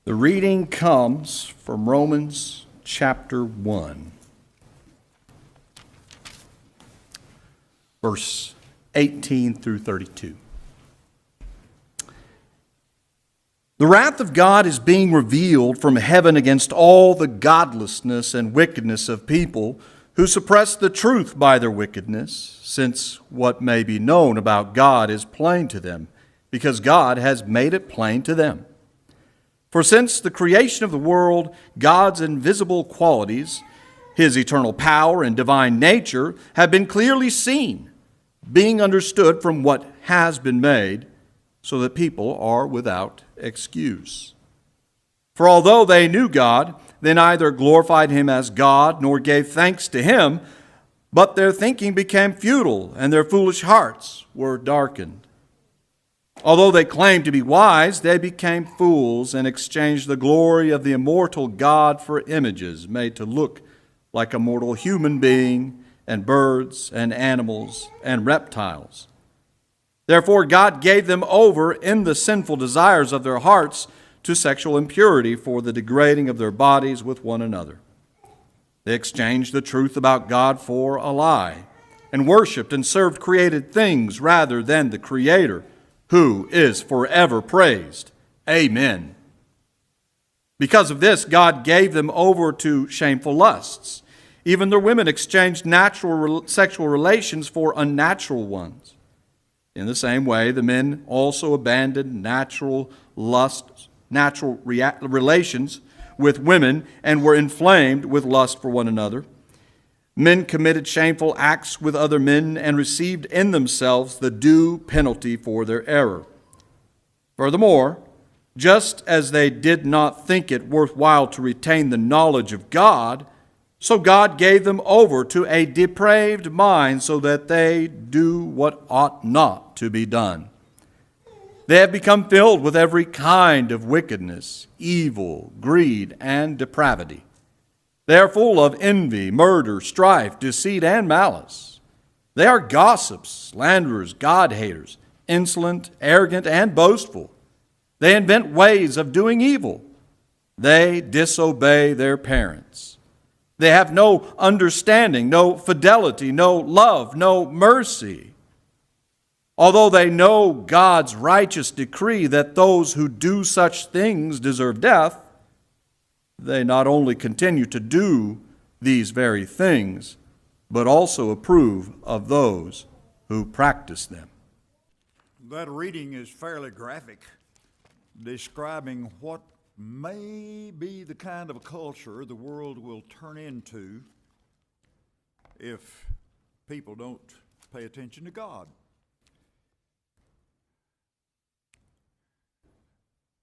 The reading comes from Romans chapter 1, verse 18 through 32. The wrath of God is being revealed from heaven against all the godlessness and wickedness of people who suppress the truth by their wickedness, since what may be known about God is plain to them, because God has made it plain to them. For since the creation of the world, God's invisible qualities, His eternal power and divine nature, have been clearly seen, being understood from what has been made, so that people are without excuse. For although they knew God, they neither glorified Him as God nor gave thanks to Him, but their thinking became futile, and their foolish hearts were darkened. Although they claimed to be wise, they became fools and exchanged the glory of the immortal God for images made to look like a mortal human being, and birds and animals and reptiles. Therefore God gave them over in the sinful desires of their hearts to sexual impurity for the degrading of their bodies with one another. They exchanged the truth about God for a lie, and worshipped and served created things rather than the Creator, who is forever praised. Amen. Because of this, God gave them over to shameful lusts. Even their women exchanged natural sexual relations for unnatural ones. In the same way, the men also abandoned natural relations with women and were inflamed with lust for one another. Men committed shameful acts with other men and received in themselves the due penalty for their error. Furthermore, just as they did not think it worthwhile to retain the knowledge of God, so God gave them over to a depraved mind so that they do what ought not to be done. They have become filled with every kind of wickedness, evil, greed, and depravity. They are full of envy, murder, strife, deceit, and malice. They are gossips, slanderers, God-haters, insolent, arrogant, and boastful. They invent ways of doing evil. They disobey their parents. They have no understanding, no fidelity, no love, no mercy. Although they know God's righteous decree that those who do such things deserve death, they not only continue to do these very things, but also approve of those who practice them. That reading is fairly graphic, describing what may be the kind of a culture the world will turn into if people don't pay attention to God.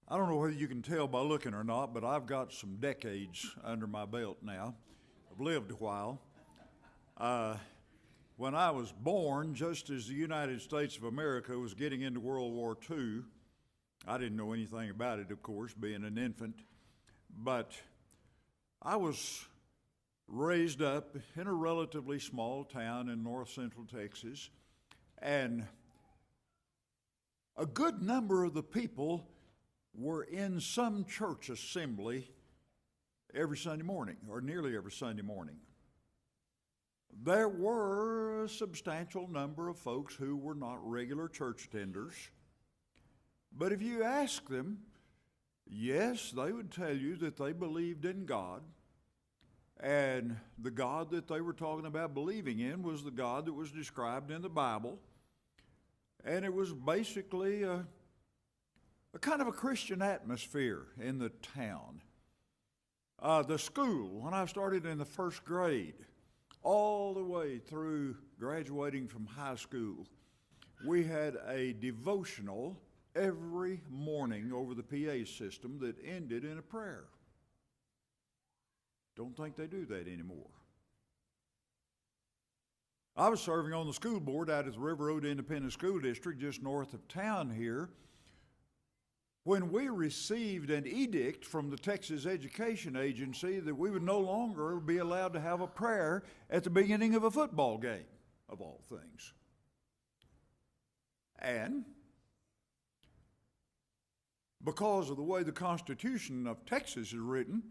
I don't know whether you can tell by looking or not, but I've got some decades under my belt now. I've lived a while. When I was born, just as the United States of America was getting into World War II, I didn't know anything about it, of course, being an infant, but I was raised up in a relatively small town in north central Texas, and a good number of the people were in some church assembly every Sunday morning, or nearly every Sunday morning. There were a substantial number of folks who were not regular church attenders, but if you ask them, yes, they would tell you that they believed in God, and the God that they were talking about believing in was the God that was described in the Bible, and it was basically a kind of a Christian atmosphere in the town. The school, when I started in the first grade, all the way through graduating from high school, we had a devotional every morning over the PA system that ended in a prayer. Don't think they do that anymore. I was serving on the school board out at the River Road Independent School District just north of town here when we received an edict from the Texas Education Agency that we would no longer be allowed to have a prayer at the beginning of a football game, of all things. And because of the way the Constitution of Texas is written,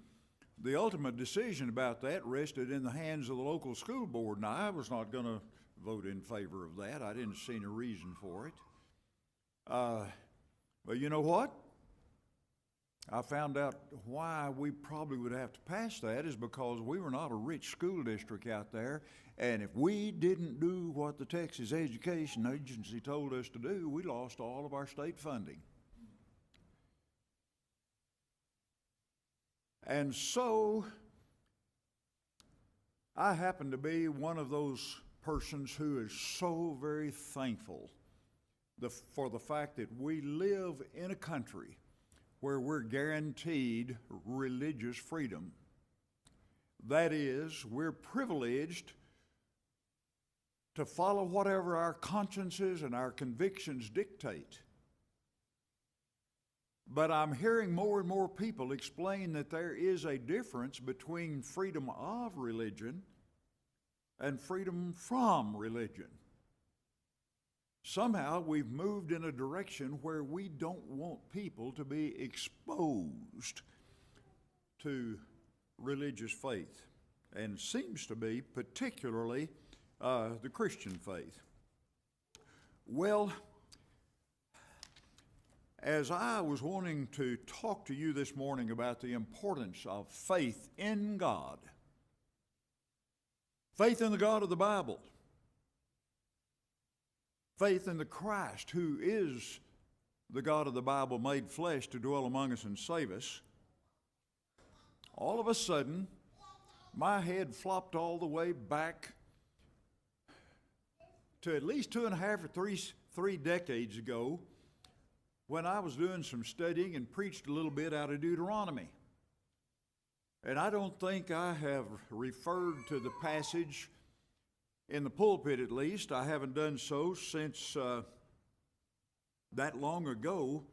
the ultimate decision about that rested in the hands of the local school board, and I was not going to vote in favor of that. I didn't see any reason for it. But you know what? I found out why we probably would have to pass that is because we were not a rich school district out there, and if we didn't do what the Texas Education Agency told us to do, we lost all of our state funding. And so I happen to be one of those persons who is so very thankful for the fact that we live in a country where we're guaranteed religious freedom. That is, we're privileged to follow whatever our consciences and our convictions dictate. But I'm hearing more and more people explain that there is a difference between freedom of religion and freedom from religion. Somehow we've moved in a direction where we don't want people to be exposed to religious faith, and seems to be particularly the Christian faith. Well, as I was wanting to talk to you this morning about the importance of faith in God, faith in the God of the Bible, faith in the Christ who is the God of the Bible made flesh to dwell among us and save us, all of a sudden my head flopped all the way back to at least 2.5 or three decades ago, when I was doing some studying and preached a little bit out of Deuteronomy. And I don't think I have referred to the passage in the pulpit, at least. I haven't done so since that long ago.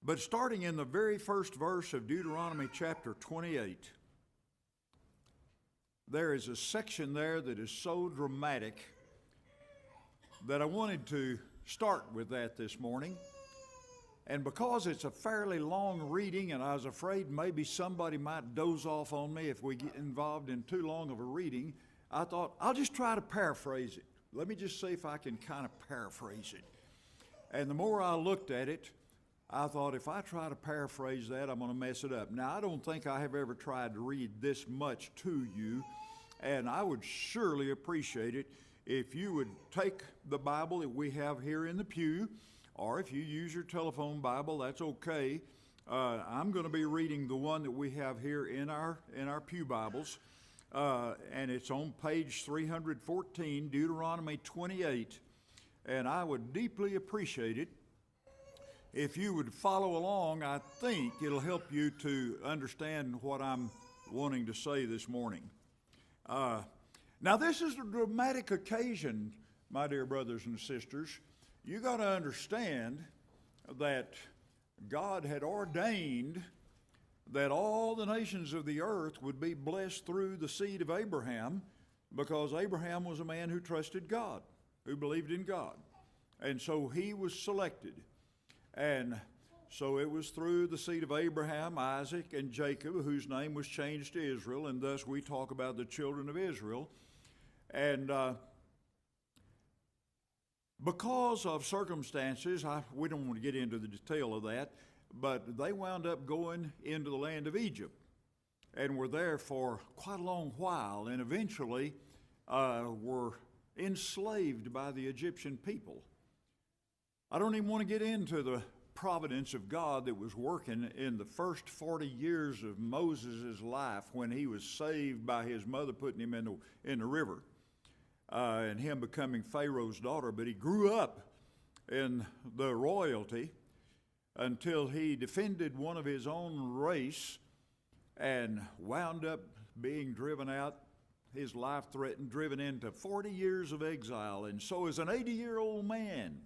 But starting in the very first verse of Deuteronomy chapter 28, there is a section there that is so dramatic that I wanted to start with that this morning. And because it's a fairly long reading, and I was afraid maybe somebody might doze off on me if we get involved in too long of a reading, I thought I'll just try to paraphrase it. Let me just see if I can kind of paraphrase it. And the more I looked at it, I thought if I try to paraphrase that, I'm going to mess it up. Now, I don't think I have ever tried to read this much to you, and I would surely appreciate it if you would take the Bible that we have here in the pew, or if you use your telephone Bible, that's okay. I'm going to be reading the one that we have here in our pew Bibles, and it's on page 314, Deuteronomy 28, and I would deeply appreciate it if you would follow along. I think it'll help you to understand what I'm wanting to say this morning. Now, this is a dramatic occasion, my dear brothers and sisters. You got to understand that God had ordained that all the nations of the earth would be blessed through the seed of Abraham, because Abraham was a man who trusted God, who believed in God. And so he was selected. And so it was through the seed of Abraham, Isaac, and Jacob, whose name was changed to Israel, and thus we talk about the children of Israel. And because of circumstances, we don't want to get into the detail of that, but they wound up going into the land of Egypt and were there for quite a long while, and eventually were enslaved by the Egyptian people. I don't even want to get into the providence of God that was working in the first 40 years of Moses' life, when he was saved by his mother putting him in the river, and him becoming Pharaoh's daughter. But he grew up in the royalty until he defended one of his own race and wound up being driven out, his life threatened, driven into 40 years of exile. And so as an 80-year-old man,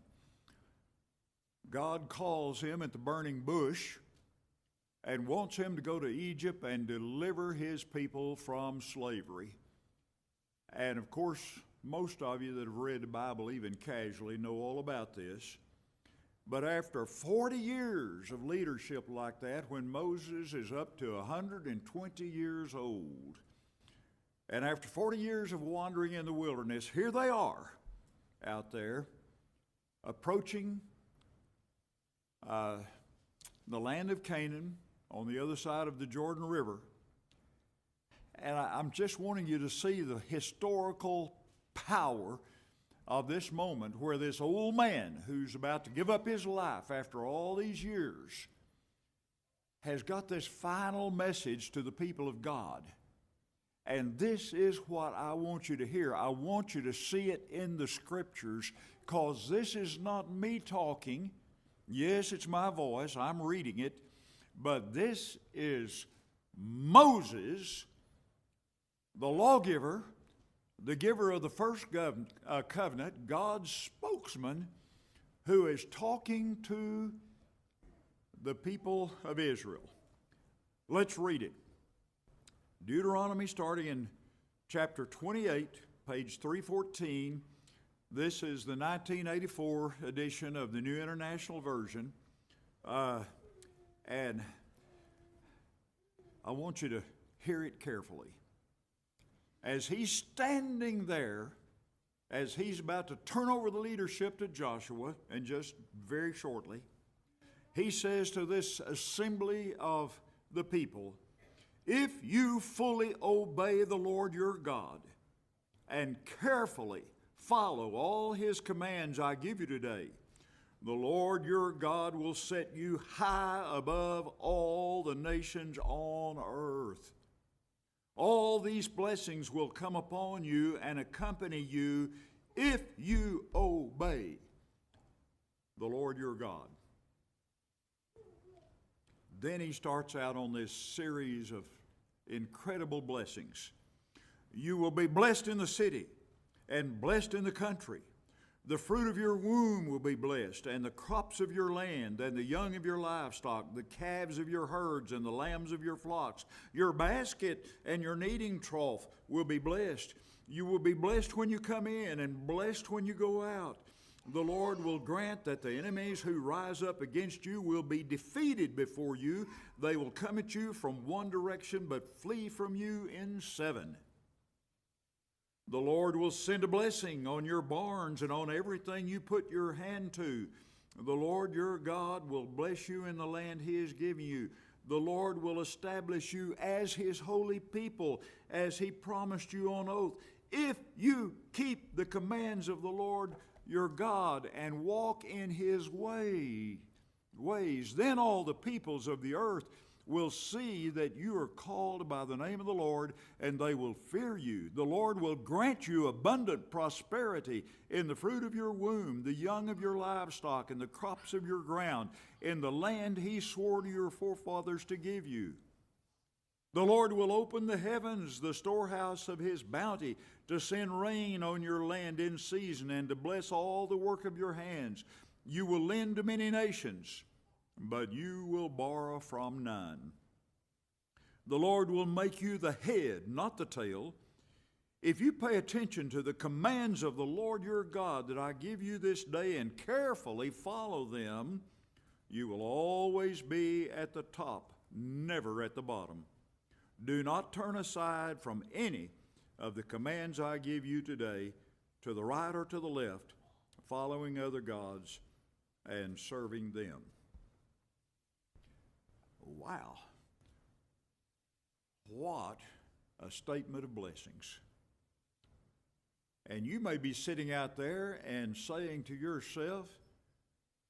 God calls him at the burning bush and wants him to go to Egypt and deliver his people from slavery. And of course, most of you that have read the Bible even casually know all about this. But after 40 years of leadership like that, when Moses is up to 120 years old, and after 40 years of wandering in the wilderness, here they are out there approaching the land of Canaan on the other side of the Jordan River. And I'm just wanting you to see the historical power of this moment where this old man who's about to give up his life after all these years has got this final message to the people of God. And this is what I want you to hear. I want you to see it in the Scriptures, because this is not me talking. Yes, it's my voice. I'm reading it. But this is Moses, the lawgiver, the giver of the first covenant, God's spokesman, who is talking to the people of Israel. Let's read it. Deuteronomy, starting in chapter 28, page 314. This is the 1984 edition of the New International Version. And I want you to hear it carefully. As he's standing there, as he's about to turn over the leadership to Joshua, and just very shortly, he says to this assembly of the people, if you fully obey the Lord your God and carefully follow all his commands I give you today, the Lord your God will set you high above all the nations on earth. All these blessings will come upon you and accompany you if you obey the Lord your God. Then he starts out on this series of incredible blessings. You will be blessed in the city and blessed in the country. The fruit of your womb will be blessed, and the crops of your land, and the young of your livestock, the calves of your herds, and the lambs of your flocks. Your basket and your kneading trough will be blessed. You will be blessed when you come in, and blessed when you go out. The Lord will grant that the enemies who rise up against you will be defeated before you. They will come at you from one direction, but flee from you in seven. The Lord will send a blessing on your barns and on everything you put your hand to. The Lord your God will bless you in the land he is giving you. The Lord will establish you as his holy people, as he promised you on oath. If you keep the commands of the Lord your God and walk in his ways, then all the peoples of the earth will see that you are called by the name of the Lord, and they will fear you. The Lord will grant you abundant prosperity in the fruit of your womb, the young of your livestock, and the crops of your ground, in the land he swore to your forefathers to give you. The Lord will open the heavens, the storehouse of his bounty, to send rain on your land in season, and to bless all the work of your hands. You will lend to many nations, but you will borrow from none. The Lord will make you the head, not the tail. If you pay attention to the commands of the Lord your God that I give you this day and carefully follow them, you will always be at the top, never at the bottom. Do not turn aside from any of the commands I give you today, to the right or to the left, following other gods and serving them. Wow. What a statement of blessings. And you may be sitting out there and saying to yourself,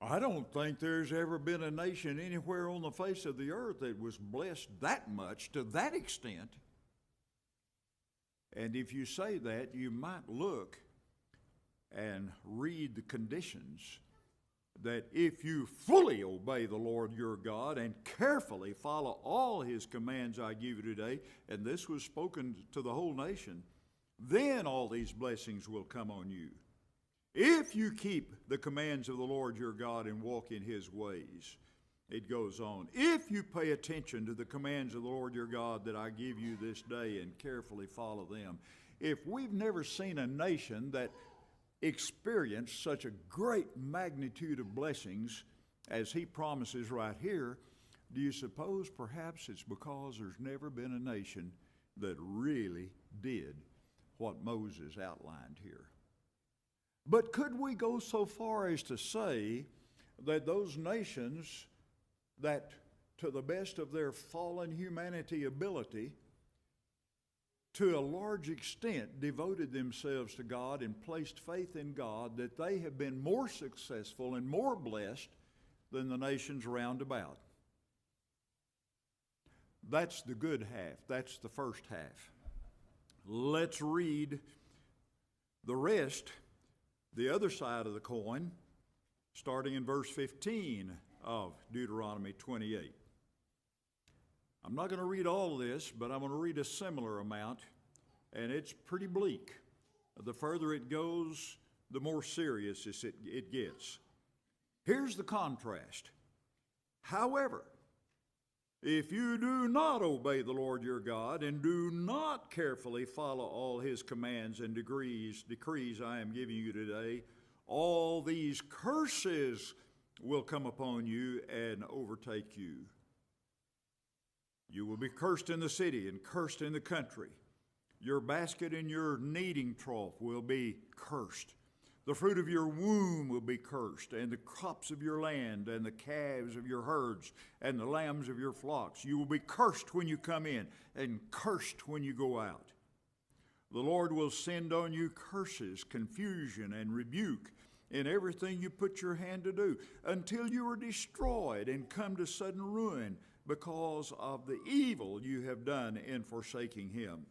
I don't think there's ever been a nation anywhere on the face of the earth that was blessed that much, to that extent. And if you say that, you might look and read the conditions that if you fully obey the Lord your God and carefully follow all his commands I give you today, and this was spoken to the whole nation, then all these blessings will come on you. If you keep the commands of the Lord your God and walk in his ways, it goes on. If you pay attention to the commands of the Lord your God that I give you this day and carefully follow them. If we've never seen a nation that experience such a great magnitude of blessings as he promises right here, do you suppose perhaps it's because there's never been a nation that really did what Moses outlined here? But could we go so far as to say that those nations that, to the best of their fallen humanity ability, to a large extent devoted themselves to God and placed faith in God, that they have been more successful and more blessed than the nations round about? That's the good half. That's the first half. Let's read the rest, the other side of the coin, starting in verse 15 of Deuteronomy 28. I'm not going to read all of this, but I'm going to read a similar amount, and it's pretty bleak. The further it goes, the more serious it gets. Here's the contrast. However, if you do not obey the Lord your God and do not carefully follow all his commands and decrees I am giving you today, all these curses will come upon you and overtake you. You will be cursed in the city and cursed in the country. Your basket and your kneading trough will be cursed. The fruit of your womb will be cursed, and the crops of your land, and the calves of your herds, and the lambs of your flocks. You will be cursed when you come in, and cursed when you go out. The Lord will send on you curses, confusion, and rebuke in everything you put your hand to do, until you are destroyed and come to sudden ruin because of the evil you have done in forsaking him.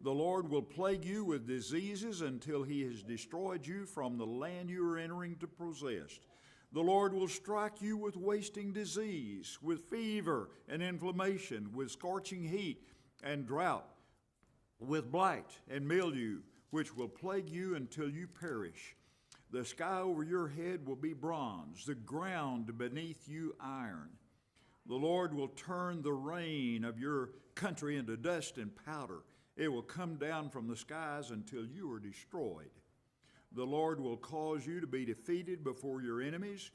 The Lord will plague you with diseases until he has destroyed you from the land you are entering to possess. The Lord will strike you with wasting disease, with fever and inflammation, with scorching heat and drought, with blight and mildew, which will plague you until you perish. The sky over your head will be bronze, the ground beneath you iron. The Lord will turn the rain of your country into dust and powder. It will come down from the skies until you are destroyed. The Lord will cause you to be defeated before your enemies.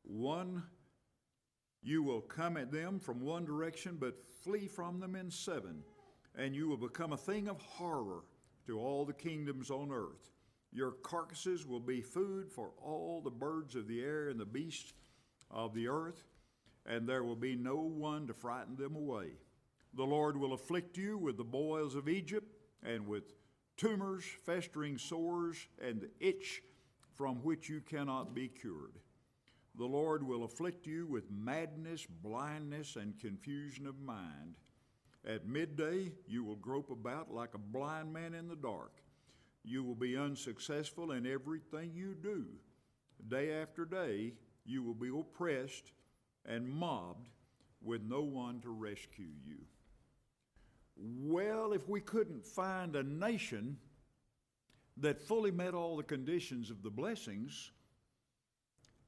You will come at them from one direction, but flee from them in seven. And you will become a thing of horror to all the kingdoms on earth. Your carcasses will be food for all the birds of the air and the beasts of the earth, and there will be no one to frighten them away. The Lord will afflict you with the boils of Egypt, and with tumors, festering sores, and the itch from which you cannot be cured. The Lord will afflict you with madness, blindness, and confusion of mind. At midday you will grope about like a blind man in the dark. You will be unsuccessful in everything you do. Day after day you will be oppressed and mobbed with no one to rescue you. Well, if we couldn't find a nation that fully met all the conditions of the blessings,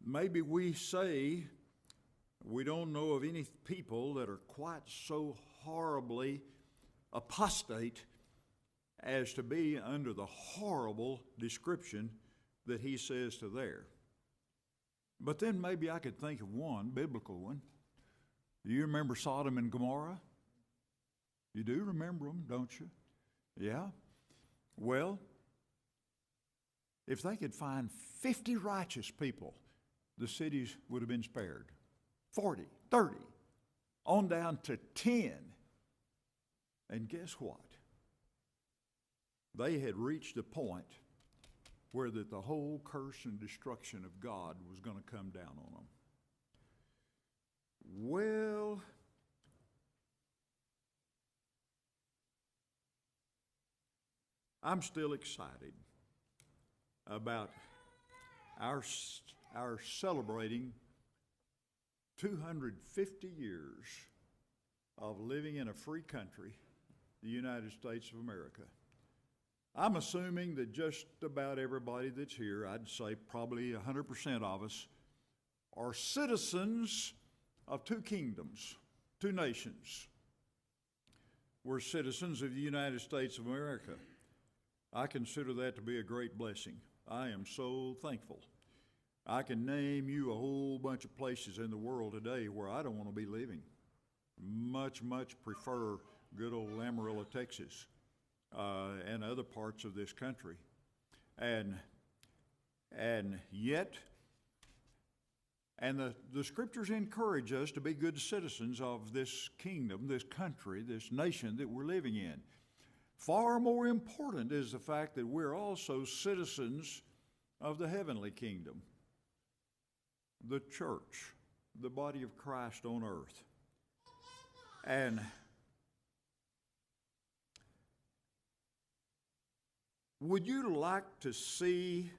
maybe we say we don't know of any people that are quite so horribly apostate as to be under the horrible description that he says to there. But then maybe I could think of one, biblical one. Do you remember Sodom and Gomorrah? You do remember them, don't you? Yeah? Well, if they could find 50 righteous people, the cities would have been spared. 40, 30, on down to 10. And guess what? They had reached a point where that the whole curse and destruction of God was going to come down on them. Well, I'm still excited about our celebrating 250 years of living in a free country, the United States of America. I'm assuming that just about everybody that's here, I'd say probably 100% of us, are citizens of two kingdoms, two nations. We're citizens of the United States of America. I consider that to be a great blessing. I am so thankful. I can name you a whole bunch of places in the world today where I don't want to be living. Much prefer good old Amarillo, Texas, and other parts of this country. And yet, the scriptures encourage us to be good citizens of this kingdom, this country, this nation that we're living in. Far more important is the fact that we're also citizens of the heavenly kingdom, the church, the body of Christ on earth. And would you like to see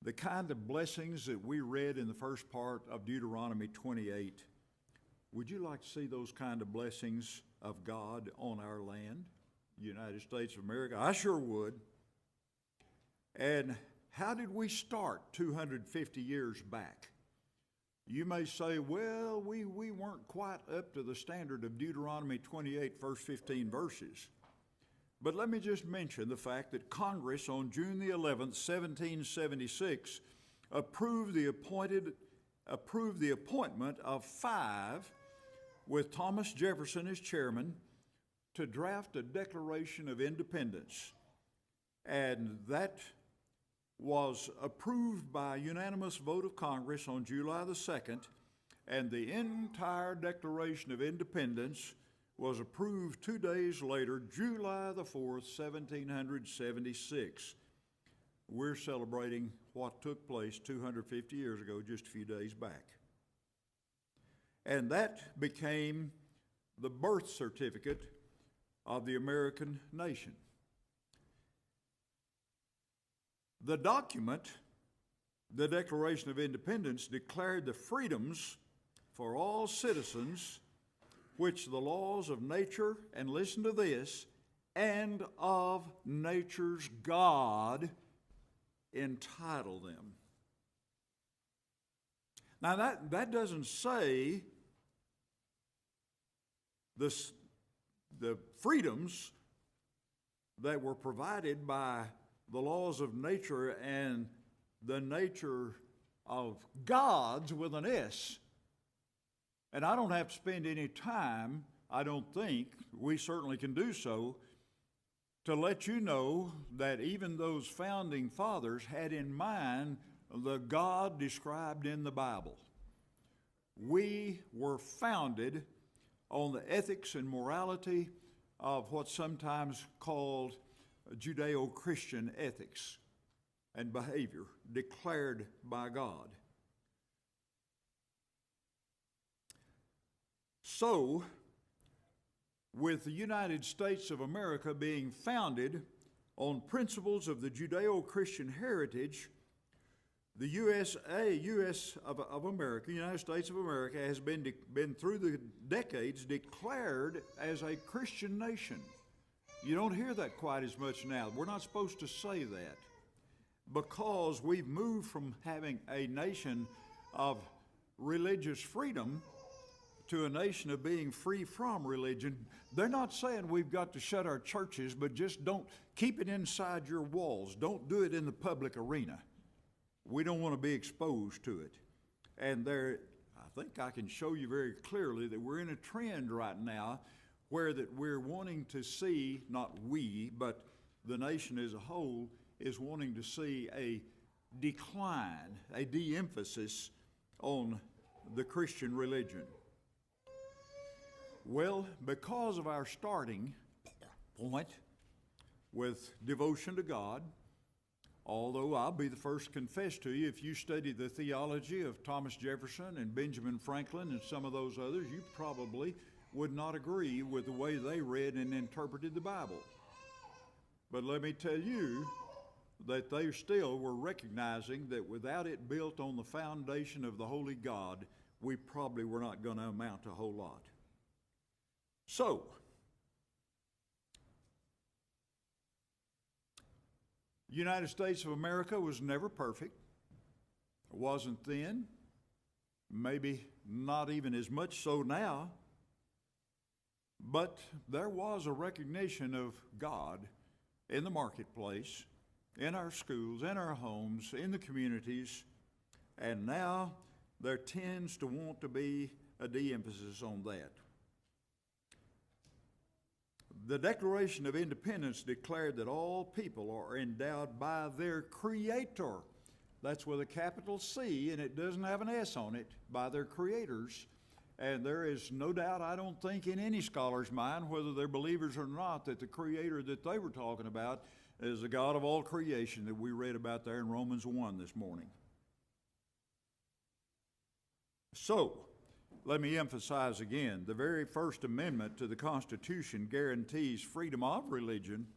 the kind of blessings that we read in the first part of Deuteronomy 28? Would you like to see those kind of blessings of God on our land, United States of America? I sure would. And how did we start 250 years back? You may say, well, we weren't quite up to the standard of Deuteronomy 28, first 15 verses. But let me just mention the fact that Congress on June the 11th, 1776, approved the appointment of 5, with Thomas Jefferson as chairman, to draft a Declaration of Independence. And that was approved by a unanimous vote of Congress on July the 2nd, and the entire Declaration of Independence was approved 2 days later, July the 4th, 1776. We're celebrating what took place 250 years ago, just a few days back. And that became the birth certificate of the American nation. The document, the Declaration of Independence, declared the freedoms for all citizens which the laws of nature, and listen to this, and of nature's God entitle them. Now that doesn't say the freedoms that were provided by the laws of nature and the nature of God's with an S. And I don't have to spend any time, I don't think, we certainly can do so, to let you know that even those founding fathers had in mind the God described in the Bible. We were founded on the ethics and morality of what's sometimes called Judeo-Christian ethics and behavior declared by God. So, with the United States of America being founded on principles of the Judeo-Christian heritage, the U.S. of America, United States of America, has been through the decades declared as a Christian nation. You don't hear that quite as much now. We're not supposed to say that because we've moved from having a nation of religious freedom to a nation of being free from religion. They're not saying we've got to shut our churches, but just don't keep it inside your walls. Don't do it in the public arena. We don't want to be exposed to it. And I think I can show you very clearly that we're in a trend right now where that we're wanting to see, not we, but the nation as a whole is wanting to see a decline, a de-emphasis on the Christian religion. Well, because of our starting point with devotion to God, although I'll be the first to confess to you, if you study the theology of Thomas Jefferson and Benjamin Franklin and some of those others, you probably would not agree with the way they read and interpreted the Bible. But let me tell you that they still were recognizing that without it built on the foundation of the Holy God, we probably were not going to amount to a whole lot. So, United States of America was never perfect. It wasn't then, maybe not even as much so now, but there was a recognition of God in the marketplace, in our schools, in our homes, in the communities, and now there tends to want to be a de-emphasis on that. The Declaration of Independence declared that all people are endowed by their Creator. That's with a capital C, and it doesn't have an S on it, by their creators. And there is no doubt, I don't think, in any scholar's mind, whether they're believers or not, that the Creator that they were talking about is the God of all creation that we read about there in Romans 1 this morning. So, let me emphasize again, the very First Amendment to the Constitution guarantees freedom of religion,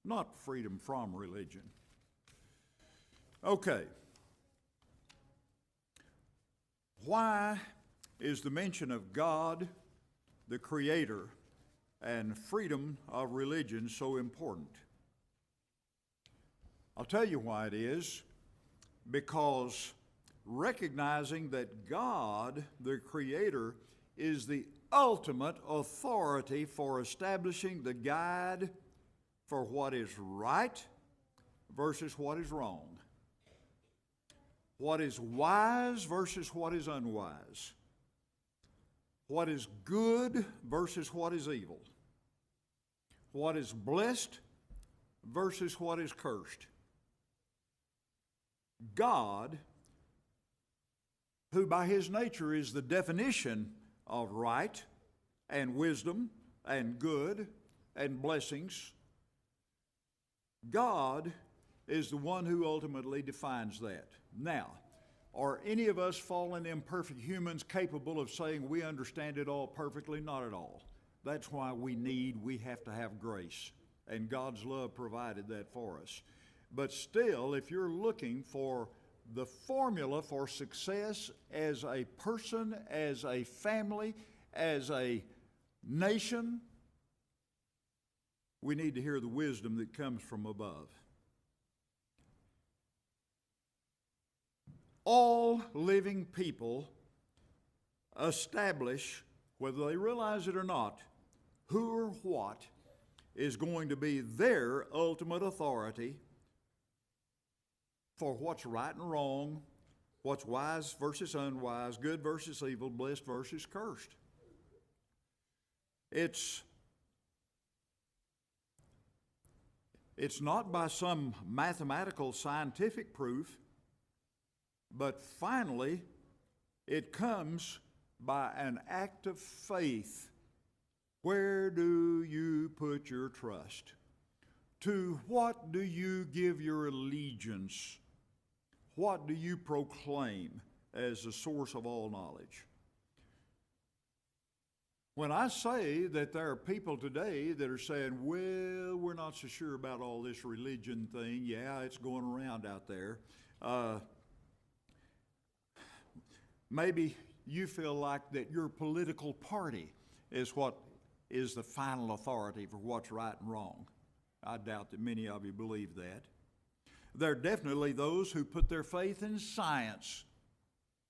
not freedom from religion. Okay. Why is the mention of God, the Creator, and freedom of religion so important? I'll tell you why it is. Because recognizing that God, the Creator, is the ultimate authority for establishing the guide for what is right versus what is wrong, what is wise versus what is unwise, what is good versus what is evil, what is blessed versus what is cursed. God, who by his nature is the definition of right and wisdom and good and blessings, God is the one who ultimately defines that. Now, are any of us fallen imperfect humans capable of saying we understand it all perfectly? Not at all. That's why we have to have grace, and God's love provided that for us. But still, if you're looking for the formula for success as a person, as a family, as a nation, we need to hear the wisdom that comes from above. All living people establish, whether they realize it or not, who or what is going to be their ultimate authority for what's right and wrong, what's wise versus unwise, good versus evil, blessed versus cursed. It's not by some mathematical scientific proof, but finally it comes by an act of faith. Where do you put your trust? To what do you give your allegiance? What do you proclaim as the source of all knowledge? When I say that there are people today that are saying, well, we're not so sure about all this religion thing. Yeah, it's going around out there. Maybe you feel like that your political party is what is the final authority for what's right and wrong. I doubt that many of you believe that. There are definitely those who put their faith in science.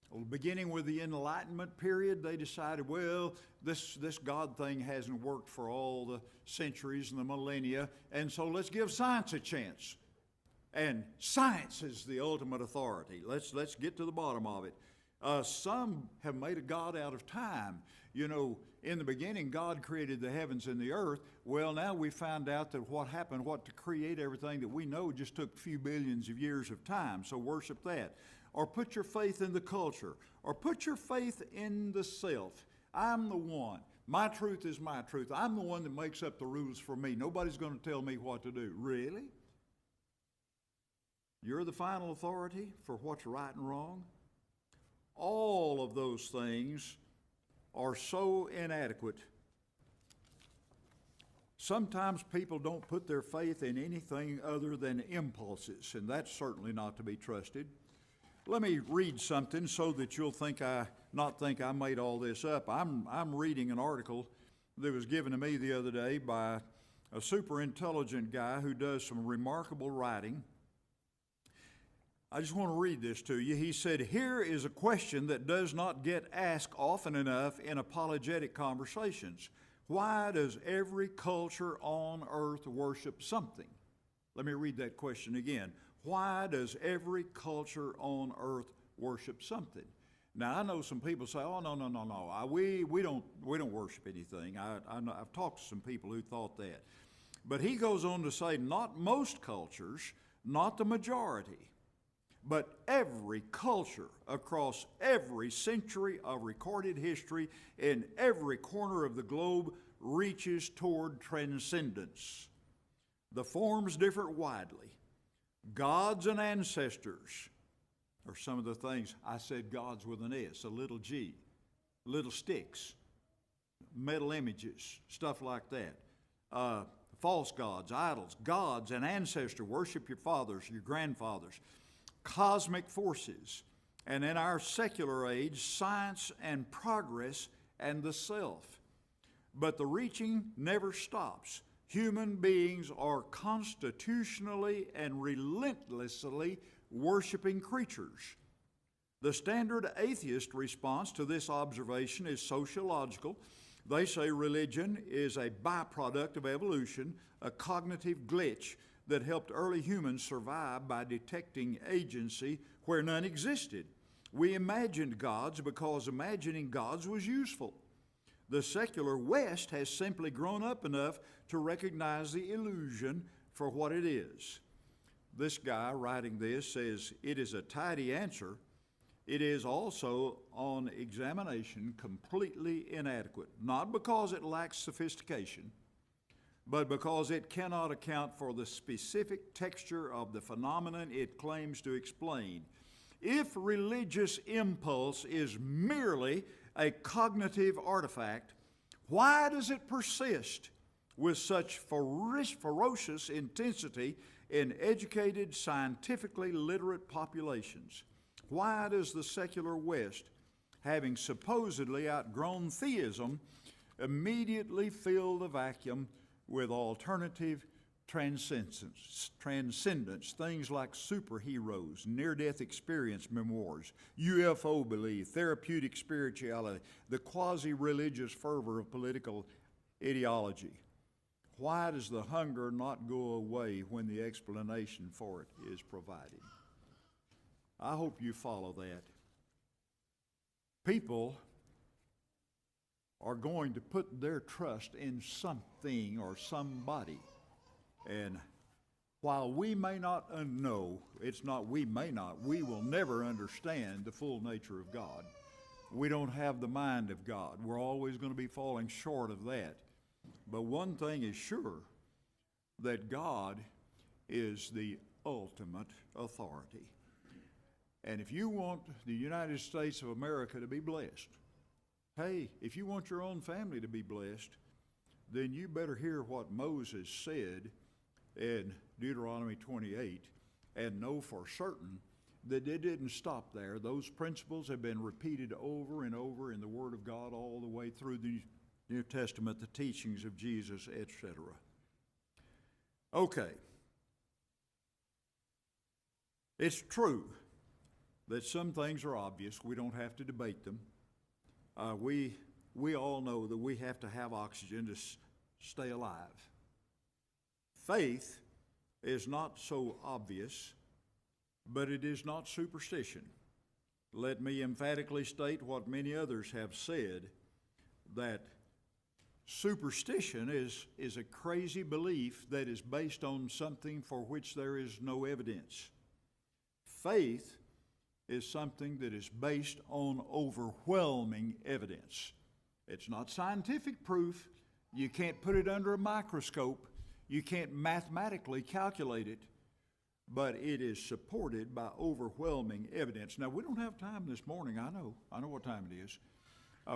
Well, beginning with the Enlightenment period, they decided, well, this God thing hasn't worked for all the centuries and the millennia, and so let's give science a chance. And science is the ultimate authority. Let's get to the bottom of it. Some have made a God out of time. You know, in the beginning, God created the heavens and the earth. Well, now we found out that what happened, to create everything that we know just took a few billions of years of time. So worship that. Or put your faith in the culture. Or put your faith in the self. I'm the one. My truth is my truth. I'm the one that makes up the rules for me. Nobody's going to tell me what to do. Really? You're the final authority for what's right and wrong? All of those things are so inadequate. Sometimes people don't put their faith in anything other than impulses, and that's certainly not to be trusted. Let me read something so that you'll not think I made all this up. I'm reading an article that was given to me the other day by a super intelligent guy who does some remarkable writing. I just want to read this to you. He said, here is a question that does not get asked often enough in apologetic conversations. Why does every culture on earth worship something? Let me read that question again. Why does every culture on earth worship something? Now, I know some people say, oh, no. We don't worship anything. I've talked to some people who thought that. But he goes on to say, not most cultures, not the majority, but every culture across every century of recorded history in every corner of the globe reaches toward transcendence. The forms differ widely. Gods and ancestors are some of the things. I said gods with an S, a little G, little sticks, metal images, stuff like that. False gods, idols, gods and ancestors. Worship your fathers, your grandfathers. Cosmic forces. And in our secular age, science and progress and the self. But the reaching never stops. Human beings are constitutionally and relentlessly worshiping creatures. The standard atheist response to this observation is sociological. They say religion is a byproduct of evolution, a cognitive glitch that helped early humans survive by detecting agency where none existed. We imagined gods because imagining gods was useful. The secular West has simply grown up enough to recognize the illusion for what it is. This guy writing this says, it is a tidy answer. It is also, on examination, completely inadequate, not because it lacks sophistication, but because it cannot account for the specific texture of the phenomenon it claims to explain. If religious impulse is merely a cognitive artifact, why does it persist with such ferocious intensity in educated, scientifically literate populations? Why does the secular West, having supposedly outgrown theism, immediately fill the vacuum with alternative transcendence, things like superheroes, near-death experience memoirs, UFO belief, therapeutic spirituality, the quasi-religious fervor of political ideology? Why does the hunger not go away when the explanation for it is provided? I hope you follow that. People are going to put their trust in something or somebody. And while we may not know, we will never understand the full nature of God. We don't have the mind of God. We're always going to be falling short of that. But one thing is sure, that God is the ultimate authority. And if you want the United States of America to be blessed, hey, if you want your own family to be blessed, then you better hear what Moses said in Deuteronomy 28 and know for certain that it didn't stop there. Those principles have been repeated over and over in the Word of God all the way through the New Testament, the teachings of Jesus, etc. Okay. It's true that some things are obvious. We don't have to debate them. We all know that we have to have oxygen to stay alive. Faith is not so obvious, but it is not superstition. Let me emphatically state what many others have said, that superstition is a crazy belief that is based on something for which there is no evidence. Faith is something that is based on overwhelming evidence. It's not scientific proof. You can't put it under a microscope. You can't mathematically calculate it, but it is supported by overwhelming evidence. Now, we don't have time this morning. I know what time it is.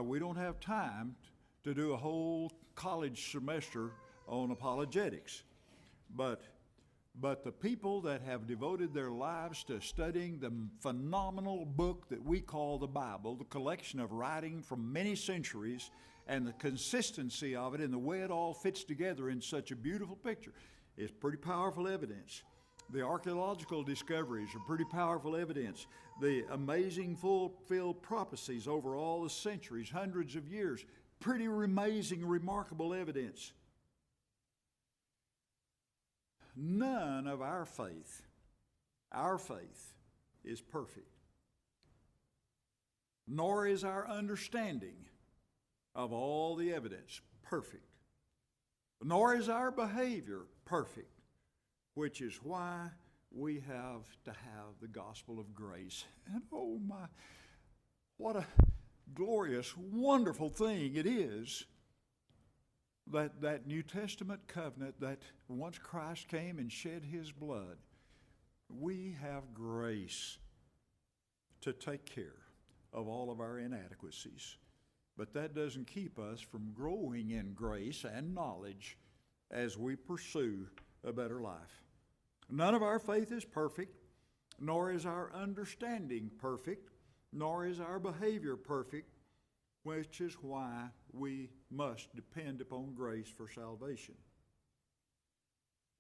We don't have time to do a whole college semester on apologetics. But the people that have devoted their lives to studying the phenomenal book that we call the Bible, the collection of writing from many centuries, and the consistency of it and the way it all fits together in such a beautiful picture, is pretty powerful evidence. The archaeological discoveries are pretty powerful evidence. The amazing fulfilled prophecies over all the centuries, hundreds of years, pretty amazing, remarkable evidence. none of our faith is perfect, nor is our understanding of all the evidence perfect, nor is our behavior perfect, which is why we have to have the gospel of grace. And oh my, what a glorious, wonderful thing it is that New Testament covenant, that once Christ came and shed his blood, we have grace to take care of all of our inadequacies. But that doesn't keep us from growing in grace and knowledge as we pursue a better life. None of our faith is perfect, nor is our understanding perfect, nor is our behavior perfect, which is why we must depend upon grace for salvation.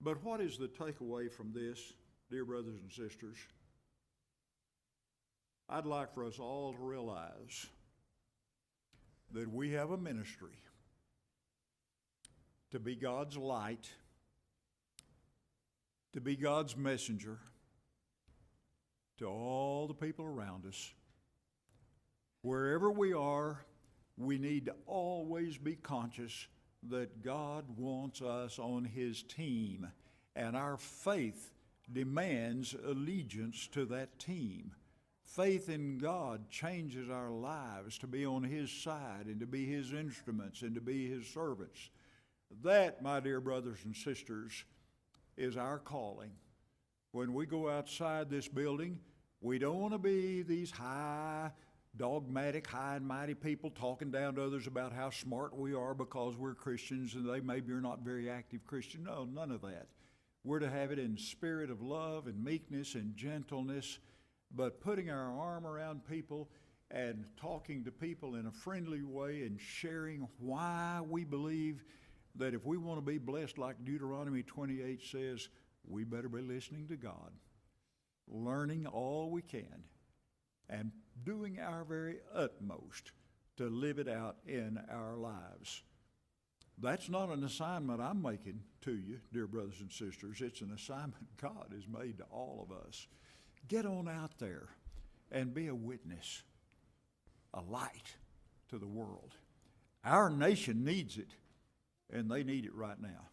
But what is the takeaway from this, dear brothers and sisters? I'd like for us all to realize that we have a ministry to be God's light, to be God's messenger to all the people around us. Wherever we are, we need to always be conscious that God wants us on his team, and our faith demands allegiance to that team. Faith in God changes our lives to be on his side and to be his instruments and to be his servants. That, my dear brothers and sisters, is our calling. When we go outside this building, we don't want to be these dogmatic, high and mighty people talking down to others about how smart we are because we're Christians and they maybe are not very active Christians. No, none of that. We're to have it in spirit of love and meekness and gentleness, but putting our arm around people and talking to people in a friendly way and sharing why we believe that if we want to be blessed like Deuteronomy 28 says, we better be listening to God, learning all we can, and doing our very utmost to live it out in our lives. That's not an assignment I'm making to you, dear brothers and sisters. It's an assignment God has made to all of us. Get on out there and be a witness, a light to the world. Our nation needs it, and they need it right now.